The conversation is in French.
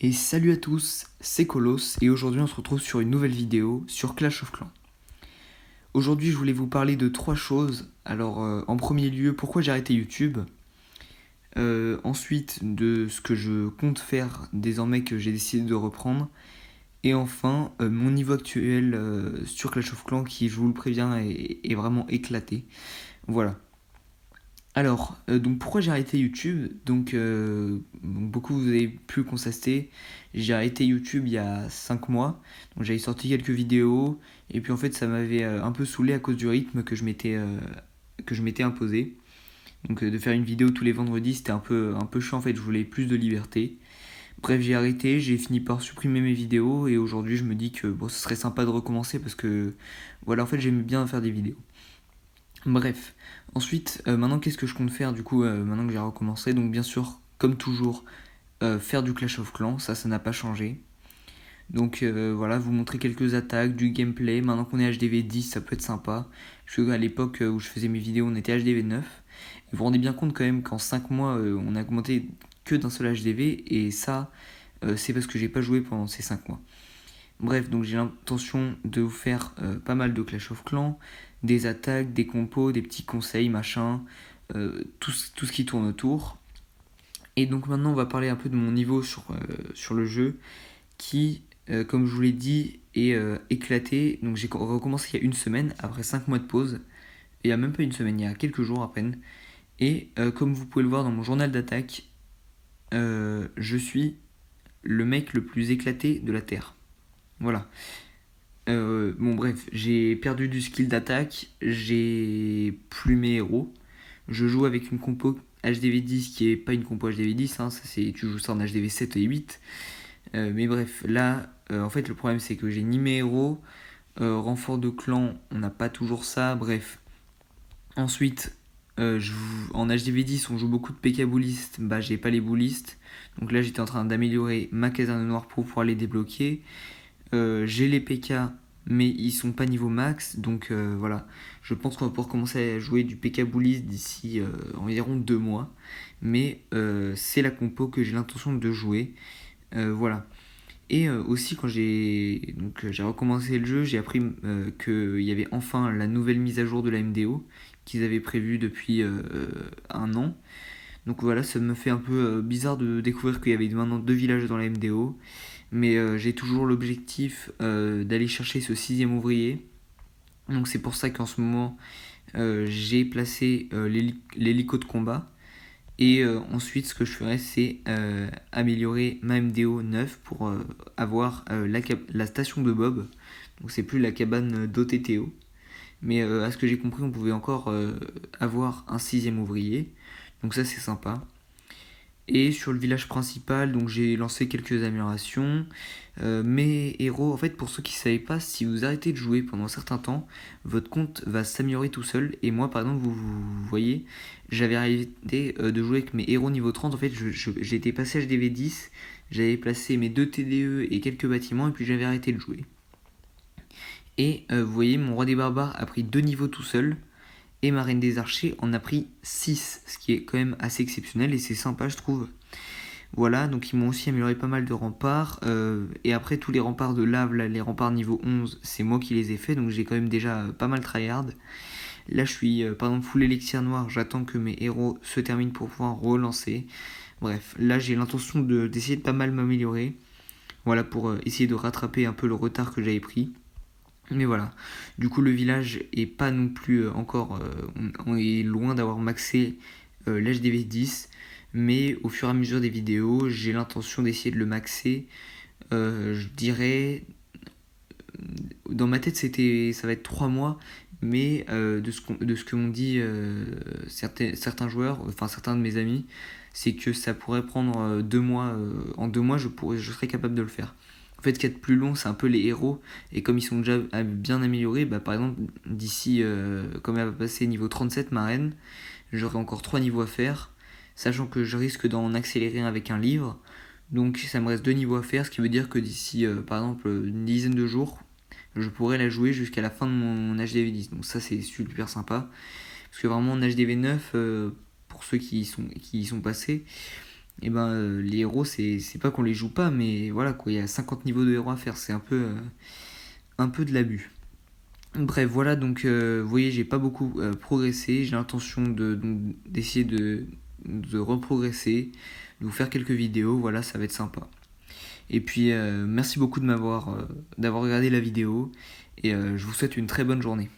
Et salut à tous, c'est Colos et aujourd'hui on se retrouve sur une nouvelle vidéo sur Clash of Clans. Aujourd'hui je voulais vous parler de trois choses. Alors en premier lieu, pourquoi j'ai arrêté YouTube. Ensuite de ce que je compte faire désormais que j'ai décidé de reprendre. Et enfin mon niveau actuel sur Clash of Clans qui, je vous le préviens, est vraiment éclaté. Voilà. Alors, donc pourquoi j'ai arrêté YouTube. Donc, beaucoup vous avez pu le constater, j'ai arrêté YouTube il y a 5 mois. Donc j'avais sorti quelques vidéos, et puis en fait ça m'avait un peu saoulé à cause du rythme que je m'étais imposé. Donc de faire une vidéo tous les vendredis, c'était un peu chiant en fait, je voulais plus de liberté. Bref, j'ai arrêté, j'ai fini par supprimer mes vidéos, et aujourd'hui je me dis que bon, ce serait sympa de recommencer parce que voilà, en fait j'aime bien faire des vidéos. Bref, ensuite, maintenant qu'est-ce que je compte faire du coup, maintenant que j'ai recommencé. Donc bien sûr, comme toujours, faire du Clash of Clans, ça n'a pas changé. Donc voilà, vous montrer quelques attaques, du gameplay. Maintenant qu'on est HDV 10, ça peut être sympa. Parce qu'à l'époque où je faisais mes vidéos, on était HDV 9. Et vous vous rendez bien compte quand même qu'en 5 mois, on a augmenté que d'un seul HDV. Et ça, c'est parce que j'ai pas joué pendant ces 5 mois. Bref, donc j'ai l'intention de vous faire pas mal de Clash of Clans, des attaques, des compos, des petits conseils, machin, tout ce qui tourne autour. Et donc maintenant on va parler un peu de mon niveau sur le jeu qui, comme je vous l'ai dit, est éclaté. Donc j'ai recommencé il y a une semaine, après 5 mois de pause. Il n'y a même pas une semaine, il y a quelques jours à peine. Et comme vous pouvez le voir dans mon journal d'attaque, je suis le mec le plus éclaté de la Terre. Voilà. Bon bref, j'ai perdu du skill d'attaque, j'ai plus mes héros. Je joue avec une compo HDV10 qui est pas une compo HDV10, hein, ça c'est, tu joues ça en HDV7 et 8. Mais bref, là, en fait le problème c'est que j'ai ni mes héros, renfort de clan, on n'a pas toujours ça, bref. Ensuite, en HDV10 on joue beaucoup de PK boulistes, bah j'ai pas les boulistes. Donc là j'étais en train d'améliorer ma caserne noire pour pouvoir les débloquer. J'ai les PK, mais ils sont pas niveau max, donc voilà. Je pense qu'on va pouvoir commencer à jouer du PK Bullies d'ici environ 2 mois. Mais c'est la compo que j'ai l'intention de jouer. Voilà. Et aussi, quand j'ai recommencé le jeu, j'ai appris qu'il y avait enfin la nouvelle mise à jour de la MDO qu'ils avaient prévue depuis un an. Donc voilà, ça me fait un peu bizarre de découvrir qu'il y avait maintenant 2 villages dans la MDO. Mais j'ai toujours l'objectif d'aller chercher ce 6ème ouvrier. Donc c'est pour ça qu'en ce moment j'ai placé l'hélico de combat. Et ensuite ce que je ferai, c'est améliorer ma MDO 9 pour avoir la station de Bob. Donc c'est plus la cabane d'OTTO. Mais à ce que j'ai compris, on pouvait encore avoir un 6ème ouvrier. Donc ça c'est sympa. Et sur le village principal, donc j'ai lancé quelques améliorations. Mes héros, en fait, pour ceux qui ne savaient pas, si vous arrêtez de jouer pendant un certain temps, votre compte va s'améliorer tout seul. Et moi, par exemple, vous voyez, j'avais arrêté de jouer avec mes héros niveau 30. En fait, j'ai été passé HDV 10, j'avais placé mes 2 TDE et quelques bâtiments, et puis j'avais arrêté de jouer. Et vous voyez, mon roi des barbares a pris 2 niveaux tout seul. Et ma reine des archers en a pris 6, ce qui est quand même assez exceptionnel et c'est sympa je trouve. Voilà, donc ils m'ont aussi amélioré pas mal de remparts. Et après tous les remparts de lave, là, les remparts niveau 11, c'est moi qui les ai fait, donc j'ai quand même déjà pas mal tryhard. Là je suis par exemple full élixir noir, j'attends que mes héros se terminent pour pouvoir relancer. Bref, là j'ai l'intention d'essayer de pas mal m'améliorer. Voilà, pour essayer de rattraper un peu le retard que j'avais pris. Mais voilà, du coup le village est pas non plus encore, on est loin d'avoir maxé l'HDV 10, mais au fur et à mesure des vidéos, j'ai l'intention d'essayer de le maxer, je dirais, dans ma tête ça va être 3 mois, mais de ce que m'ont dit certains joueurs, enfin certains de mes amis, c'est que ça pourrait prendre 2 mois, en 2 mois je serais capable de le faire. En fait, ce qu'il y a de plus long, c'est un peu les héros. Et comme ils sont déjà bien améliorés, bah, par exemple, d'ici, comme elle va passer niveau 37, ma reine, j'aurai encore 3 niveaux à faire. Sachant que je risque d'en accélérer un avec un livre. Donc ça me reste 2 niveaux à faire, ce qui veut dire que d'ici, par exemple, une dizaine de jours, je pourrais la jouer jusqu'à la fin de mon HDV 10. Donc ça, c'est super sympa. Parce que vraiment, en HDV 9, pour ceux qui y sont passés, et ben les héros, c'est pas qu'on les joue pas, mais voilà quoi, il y a 50 niveaux de héros à faire, c'est un peu de l'abus. Bref, voilà, donc vous voyez, j'ai pas beaucoup progressé, j'ai l'intention d'essayer de reprogresser, de vous faire quelques vidéos, voilà, ça va être sympa. Et puis, merci beaucoup d'avoir regardé la vidéo, et je vous souhaite une très bonne journée.